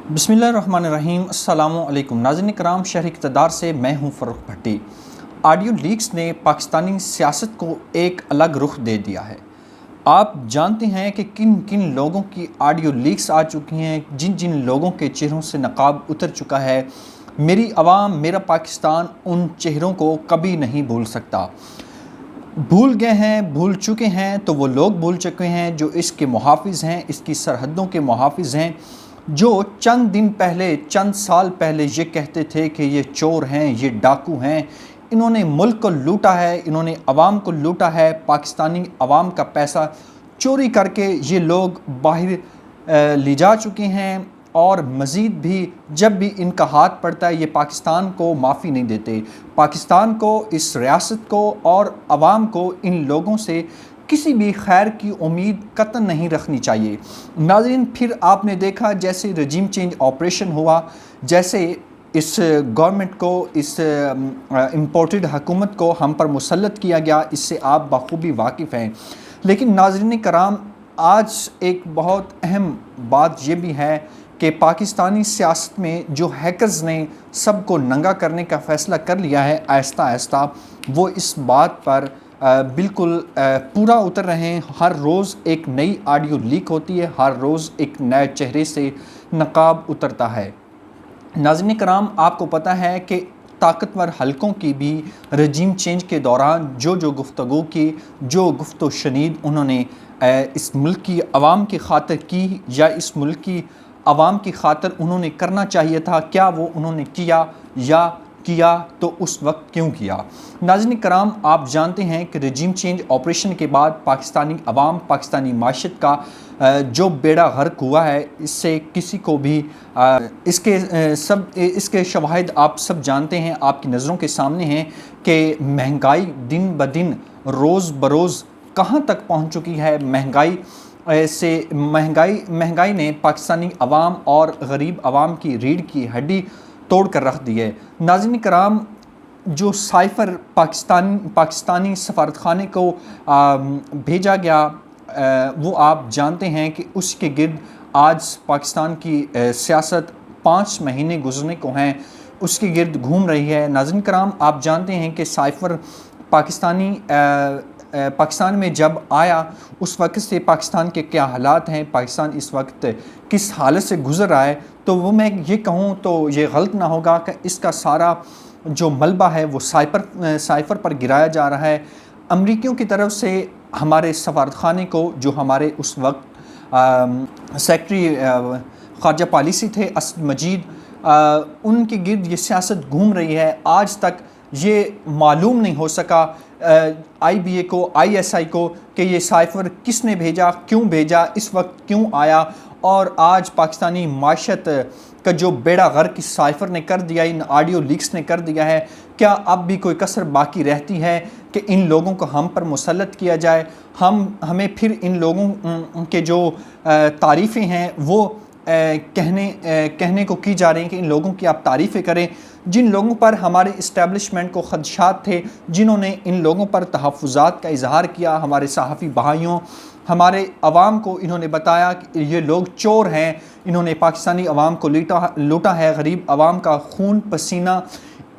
बिस्मिल्लाहिर्रहमानिर्रहीम। अस्सलामुअलैकुम नाज़रीन कराम, शहर इक़्तिदार से मैं हूँ फ़रूख़ भट्टी। ऑडियो लीक्स ने पाकिस्तानी सियासत को एक अलग रुख दे दिया है। आप जानते हैं कि किन किन लोगों की ऑडियो लीक्स आ चुकी हैं, जिन जिन लोगों के चेहरों से नकाब उतर चुका है। मेरी आवाम मेरा पाकिस्तान उन चेहरों को कभी नहीं भूल सकता। भूल गए हैं, भूल चुके हैं तो वो लोग भूल चुके हैं जो इसके मुहाफ़िज़ हैं, इसकी सरहदों के मुहाफ़िज़ हैं, जो चंद दिन पहले, चंद साल पहले ये कहते थे कि ये चोर हैं, ये डाकू हैं, इन्होंने मुल्क को लूटा है, इन्होंने अवाम को लूटा है। पाकिस्तानी अवाम का पैसा चोरी करके ये लोग बाहर ले जा चुके हैं और मज़ीद भी जब भी इनका हाथ पड़ता है ये पाकिस्तान को माफ़ी नहीं देते। पाकिस्तान को, इस रियासत को और अवाम को इन लोगों से किसी भी खैर की उम्मीद कतई नहीं रखनी चाहिए। नाज़रीन, फिर आपने देखा जैसे रजीम चेंज ऑपरेशन हुआ, जैसे इस गवर्नमेंट को, इस इम्पोर्टेड हुकूमत को हम पर मुसल्लत किया गया, इससे आप बखूबी वाकिफ़ हैं। लेकिन नाज़रीन कराम, आज एक बहुत अहम बात ये भी है कि पाकिस्तानी सियासत में जो हैकर्स ने सबको नंगा करने का फ़ैसला कर लिया है, आहिस्ता आहिस्ता वो इस बात पर बिल्कुल पूरा उतर रहे हैं। हर रोज़ एक नई ऑडियो लीक होती है, हर रोज़ एक नए चेहरे से नकाब उतरता है। नाज़रीन कराम, आपको पता है कि ताकतवर हलकों की भी रजीम चेंज के दौरान जो गुफ्तगू की, जो गुफ्तो शनीद उन्होंने इस मुल्क की आवाम की खातिर की, या इस मुल्क की आवाम की खातिर उन्होंने करना चाहिए था, क्या वो उन्होंने किया, या किया तो उस वक्त क्यों किया। नाज़रीन कराम, आप जानते हैं कि रजीम चेंज ऑपरेशन के बाद पाकिस्तानी अवाम, पाकिस्तानी माशत का जो बेड़ा गर्क हुआ है, इससे किसी को भी इसके शवाहिद आप सब जानते हैं, आपकी नज़रों के सामने हैं कि महंगाई दिन ब दिन, रोज़ बरोज़ कहाँ तक पहुँच चुकी है। महंगाई ने पाकिस्तानी अवाम और गरीब अवाम की रीढ़ की हड्डी तोड़ कर रख दी है। नाज़रीन कराम, जो साइफ़र पाकिस्तानी सफारतखाने को भेजा गया, वो आप जानते हैं कि उसके गिर्द आज पाकिस्तान की सियासत 5 महीने गुजरने को हैं, उसके गिर्द घूम रही है। नाज़रीन कराम, आप जानते हैं कि साइफ़र पाकिस्तान में जब आया उस वक्त से पाकिस्तान के क्या हालात हैं, पाकिस्तान इस वक्त किस हालत से गुज़र रहा है, तो वो मैं ये कहूँ तो ये गलत ना होगा कि इसका सारा जो मलबा है वो साइफ़र पर गिराया जा रहा है। अमरीकियों की तरफ से हमारे सफारतखाने को, जो हमारे उस वक्त सेक्रेटरी ख़ारजा पॉलिसी थे असद मजीद, उनके गिर्द ये सियासत घूम रही है। आज तक ये मालूम नहीं हो सका IBA को, ISI को, कि ये साइफ़र किसने भेजा, क्यों भेजा, इस वक्त क्यों आया। और आज पाकिस्तानी माशत का जो बेड़ा गर्क इस साइफ़र ने कर दिया, इन ऑडियो लीक्स ने कर दिया है, क्या अब भी कोई कसर बाकी रहती है कि इन लोगों को हम पर मुसल्लत किया जाए। हमें फिर इन लोगों के जो तारीफ़ें हैं वो कहने को की जा रही हैं कि इन लोगों की आप तारीफ़ें करें, जिन लोगों पर हमारे इस्टेब्लिशमेंट को ख़दशात थे, जिन्होंने इन लोगों पर तहफ़्फ़ुज़ात का इजहार किया, हमारे सहाफ़ी भाइयों, हमारे अवाम को इन्होंने बताया कि ये लोग चोर हैं, इन्होंने पाकिस्तानी अवाम को लूटा है, गरीब अवाम का खून पसीना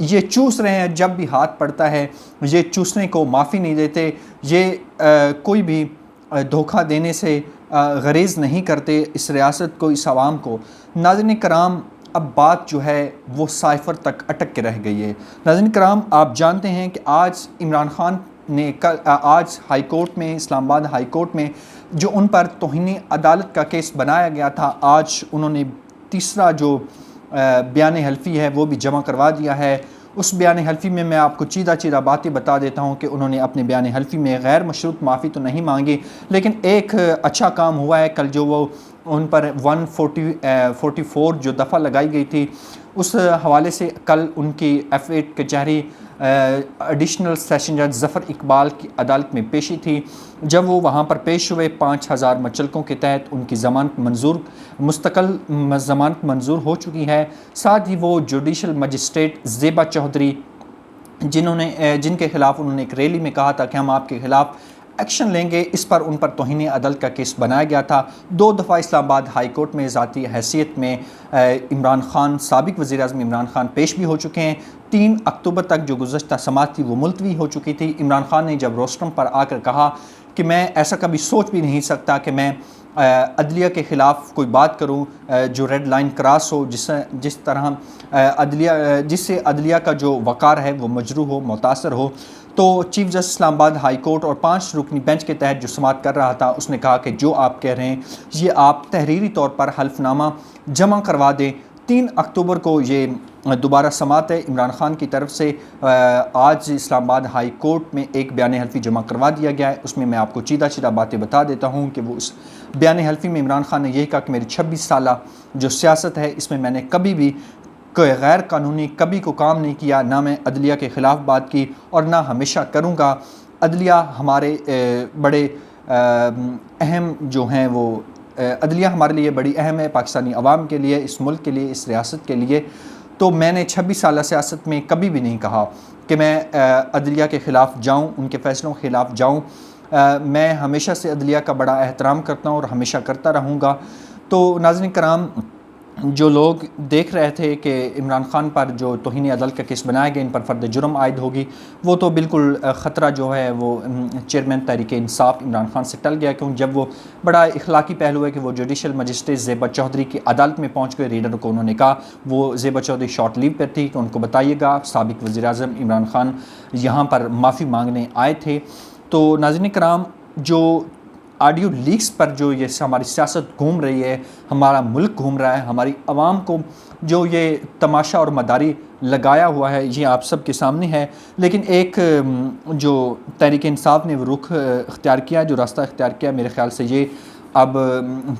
ये चूस रहे हैं, जब भी हाथ पड़ता है ये चूसने को माफ़ी नहीं देते, ये कोई भी धोखा देने से गरेज़ नहीं करते इस रियासत को, इस आवाम को। नाज़रीन कराम, अब बात जो है वो साइफ़र तक अटक के रह गई है। नाज़रीन कराम, आप जानते हैं कि आज इमरान खान ने आज हाई कोर्ट में, इस्लामाबाद हाई कोर्ट में जो उन पर तौहीन अदालत का केस बनाया गया था, आज उन्होंने तीसरा जो बयान हल्फी है वो भी जमा करवा दिया है। उस बयान हल्फी में मैं आपको चीदा बातें बता देता हूँ कि उन्होंने अपने बयान हल्फी में गैर मशरूत माफ़ी तो नहीं मांगी, लेकिन एक अच्छा काम हुआ है। कल जो वो उन पर 144 जो दफ़ा लगाई गई थी, उस हवाले से कल उनकी F8 कचहरी एडिशनल सेशन जज ज़फ़र इकबाल की अदालत में पेशी थी। जब वो वहाँ पर पेश हुए, 5000 मचलकों के तहत उनकी मुस्तक़ल ज़मानत मंजूर हो चुकी है। साथ ही वो जुडिशल मजिस्ट्रेट ज़ेबा चौधरी, जिनके ख़िलाफ़ उन्होंने एक रैली में कहा था कि हम आपके ख़िलाफ़ एक्शन लेंगे। इस पर उन पर तौहीन अदलत का केस बनाया गया था। 2 दफ़ा इस्लामाबाद हाई कोर्ट में ज़ाती हैसियत में इमरान खान, साबिक़ वज़ीर-ए-आज़म इमरान खान पेश भी हो चुके हैं। 3 अक्टूबर तक जो गुज़श्ता समाअत थी वो मुलतवी हो चुकी थी। इमरान खान ने जब रोस्टम पर आकर कहा कि मैं ऐसा कभी सोच भी नहीं सकता कि मैं अदलिया के ख़िलाफ़ कोई बात करूं जो रेड लाइन क्रॉस हो, जिस तरह जिससे अदलिया का जो वक़ार है वो मजरूह हो, मुतासर हो। तो chief justice Islamabad high court और 5 रुकनी बेंच के तहत जो समाअत कर रहा था उसने कहा कि जो आप कह रहे हैं ये आप तहरीरी तौर पर हल्फनामा जमा करवा दें। 3 अक्टूबर को ये दोबारा समाअत है। इमरान खान की तरफ से आज इस्लामाबाद हाई कोर्ट में एक बयान हल्फी जमा करवा दिया गया है। उसमें मैं आपको सीधा बातें बता देता हूँ कि वो उस बयान हल्फी में इमरान खान ने यही कहा कि मेरी 26 साल जो सियासत है इसमें मैंने कभी भी कोई गैर कानूनी कभी को काम नहीं किया, ना मैं अदलिया के ख़िलाफ़ बात की और ना हमेशा करूँगा। अदलिया हमारे बड़े अहम जो हैं वो अदलिया हमारे लिए बड़ी अहम है, पाकिस्तानी अवाम के लिए, इस मुल्क के लिए, इस रियासत के लिए। तो मैंने 26 साल सियासत में कभी भी नहीं कहा कि मैं अदलिया के ख़िलाफ़ जाऊँ, उनके फ़ैसलों के ख़िलाफ़ जाऊँ। मैं हमेशा से अदलिया का बड़ा एहतराम करता हूँ और हमेशा करता रहूँगा। तो नाज़रीन कराम, जो लोग देख रहे थे कि इमरान खान पर जो तौहीन अदलत का केस बनाया गया, इन पर फ़र्द जुर्म आयद होगी, वो तो बिल्कुल ख़तरा जो है वो चेयरमैन तहरीक इंसाफ इमरान खान से टल गया। क्योंकि जब वो बड़ा इखलाकी पहलू है कि वो जुडिशल मजिस्ट्रेट ज़ेबा चौधरी की अदालत में पहुँच गए। रीडर को उन्होंने कहा, वो ज़ेबा चौधरी शॉर्ट लीव पर थी, कि उनको बताइएगा साबिक़ वज़ीर-ए-आज़म इमरान खान यहाँ पर माफ़ी मांगने आए थे। तो नाज़रीन कराम, जो ऑडियो लीक्स पर जो ये हमारी सियासत घूम रही है, हमारा मुल्क घूम रहा है, हमारी आवाम को जो ये तमाशा और मदारी लगाया हुआ है, ये आप सब के सामने है। लेकिन एक जो तहरीक इंसाफ ने वो रुख इख्तियार किया, जो रास्ता इख्तियार किया, मेरे ख़्याल से ये अब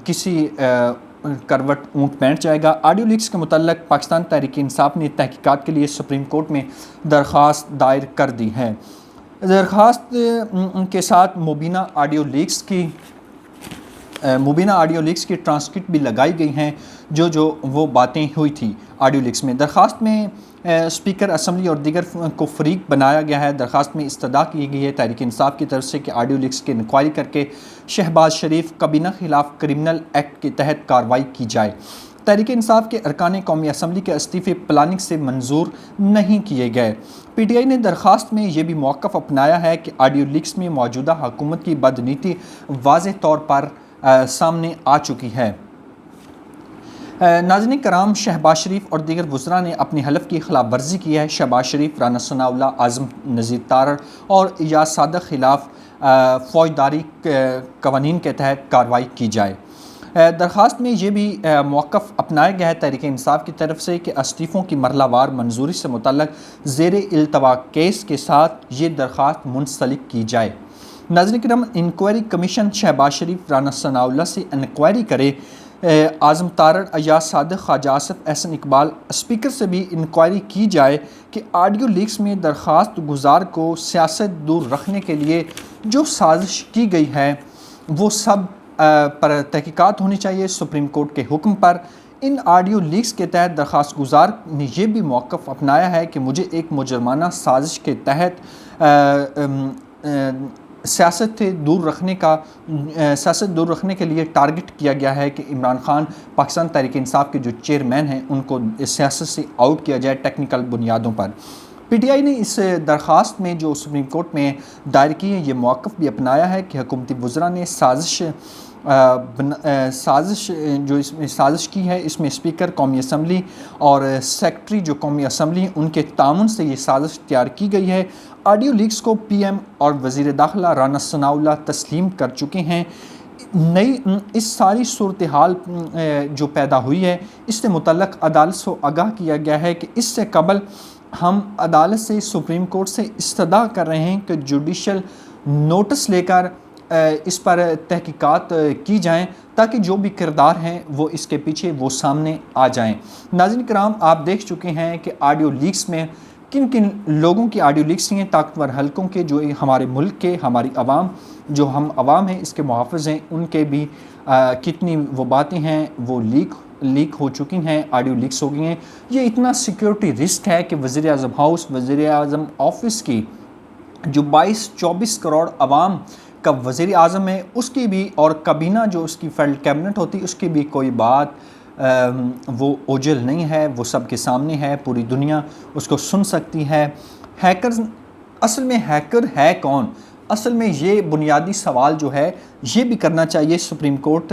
किसी करवट ऊँट बैठ जाएगा। ऑडियो लीक्स के मुतल्लिक़ पाकिस्तान तहरीक इंसाफ ने तहकीकात के लिए सुप्रीम कोर्ट में दरख्वास्त दायर कर दी है। दरख्वास्त के साथ मुबीना ऑडियो लीक्स की ट्रांसक्रिप्ट भी लगाई गई हैं, जो वो बातें हुई थी ऑडियो लीक्स में। दरख्वास्त में स्पीकर असम्बली और दीगर को फरीक बनाया गया है। दरख्वास्त में इस्तदा की गई है तहरीक इंसाफ की तरफ से कि ऑडियो लीक्स की इंक्वायरी करके शहबाज शरीफ कबीना खिलाफ क्रिमिनल एक्ट के तहत कार्रवाई की जाए। तहरीक इंसाफ के अरकान कौमी असम्बली के इस्तीफ़े प्लानिंग से मंजूर नहीं किए गए। PTI ने दरख्वास्त में यह भी मौक़िफ़ अपनाया है कि ऑडियो लीक्स में मौजूदा हुकूमत की बदनीति वाज़ेह तौर पर सामने आ चुकी है। नाज़रीन कराम, शहबाज शरीफ और दीगर वज़रा ने अपनी हलफ की खिलाफ वर्जी की है। शहबाज शरीफ, राना सनाउल्लाह, आज़म नज़ीर तारड़ और इजाज़ सादिक खिलाफ फ़ौजदारी कवानीन के तहत कार्रवाई की जाए। दरख्वास्त में ये भी मौक़िफ़ अपनाया गया है तहरीक इंसाफ की तरफ से कि इस्तीफ़ों की मरहलावार मंजूरी से मुतल्लिक़ ज़ेरे इल्तवा केस के साथ ये दरख्वास्त मुंसलिक की जाए। नाज़रीन किराम, इंक्वायरी कमीशन शहबाज शरीफ, राना सनाउल्लाह से इंक्वायरी करे। आज़म तारड़, अयाज सादिक, ख्वाजा आसिफ, एहसन इकबाल, स्पीकर से भी इंक्वायरी की जाए कि ऑडियो लीक्स में दरख्वास्त गुजार को सियासत दूर रखने के लिए जो साजिश की गई है वो सब पर तहकीकात होनी चाहिए सुप्रीम कोर्ट के हुक्म पर। इन ऑडियो लीक्स के तहत दरख्वास्त गुजार ने यह भी मौक़िफ़ अपनाया है कि मुझे एक मुजरमाना साजिश के तहत सियासत दूर रखने के लिए टारगेट किया गया है कि इमरान खान, पाकिस्तान तहरीक इंसाफ के जो चेयरमैन हैं, उनको सियासत से आउट किया जाए टेक्निकल बुनियादों पर। PTI ने इस दरख्वास्त में जो सुप्रीम कोर्ट में दायर की है, ये मौक़िफ़ भी अपनाया है कि हुकूमती वज़रा ने साजिश जो इसमें साजिश की है, इसमें स्पीकर कौमी असम्बली और सेक्रेटरी जो कौमी असम्बली उनके ताउन से ये साजिश तैयार की गई है। ऑडियो लीक्स को PM और वज़ीर दाखिला राना सनाउल्लाह तस्लीम कर चुके हैं। नई इस सारी सूरत हाल जो पैदा हुई है, इससे मुतल्लिक़ अदालत को आगाह किया गया है कि इससे कबल हम अदालत से, सुप्रीम कोर्ट से इस्तदा कर रहे हैं कि जुडिशल नोटिस लेकर इस पर तहकीकात की जाएं ताकि जो भी किरदार हैं वो इसके पीछे वो सामने आ जाएं। नाज़रीन कराम, आप देख चुके हैं कि ऑडियो लीक्स में किन किन लोगों की ऑडियो लीक्स हैं, ताकतवर हलकों के, जो हमारे मुल्क के, हमारी आवाम, जो हम आवाम हैं इसके मुहाफ़िज़ हैं, उनके भी कितनी वो बातें हैं वो लीक हो चुकी हैं, ऑडियो लीक्स हो गई हैं। ये इतना सिक्योरिटी रिस्क है कि वज़ीर-ए-आज़म हाउस, वज़ीर-ए-आज़म ऑफिस की जो 22-24 करोड़ आवाम का वज़ीर आज़म है उसकी भी, और काबीना जो उसकी फेडरल कैबिनेट होती है उसकी भी कोई बात वो ओझल नहीं है, वो सबके सामने है, पूरी दुनिया उसको सुन सकती है। हैकर्स, असल में हैकर है कौन? असल में ये बुनियादी सवाल जो है ये भी करना चाहिए सुप्रीम कोर्ट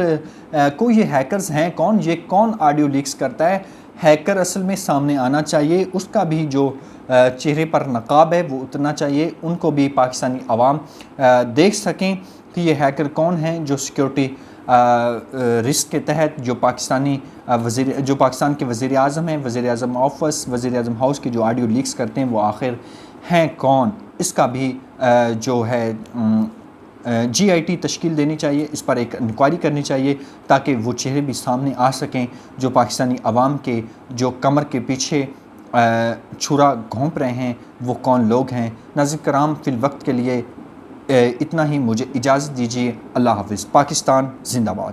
को, ये हैकर्स हैं कौन, ये कौन ऑडियो लीक्स करता है? हैकर असल में सामने आना चाहिए, उसका भी जो चेहरे पर नकाब है वो उतरना चाहिए, उनको भी पाकिस्तानी अवाम देख सकें कि ये हैकर कौन हैं जो सिक्योरिटी रिस्क के तहत जो पाकिस्तान के वज़ीर आज़म हैं, वज़ीर आज़म ऑफिस, वज़ीर आज़म हाउस के जो ऑडियो लीक्स करते हैं वो आखिर हैं कौन? इसका भी जो है GIT तश्कील देनी चाहिए, इस पर एक इंक्वायरी करनी चाहिए ताकि वो चेहरे भी सामने आ सकें जो पाकिस्तानी अवाम के जो कमर के पीछे छुरा घोंप रहे हैं वो कौन लोग हैं। नाज़रीन कराम, फ़िल वक्त के लिए इतना ही, मुझे इजाज़त दीजिए। अल्लाह हाफ़िज़। पाकिस्तान ज़िंदाबाद।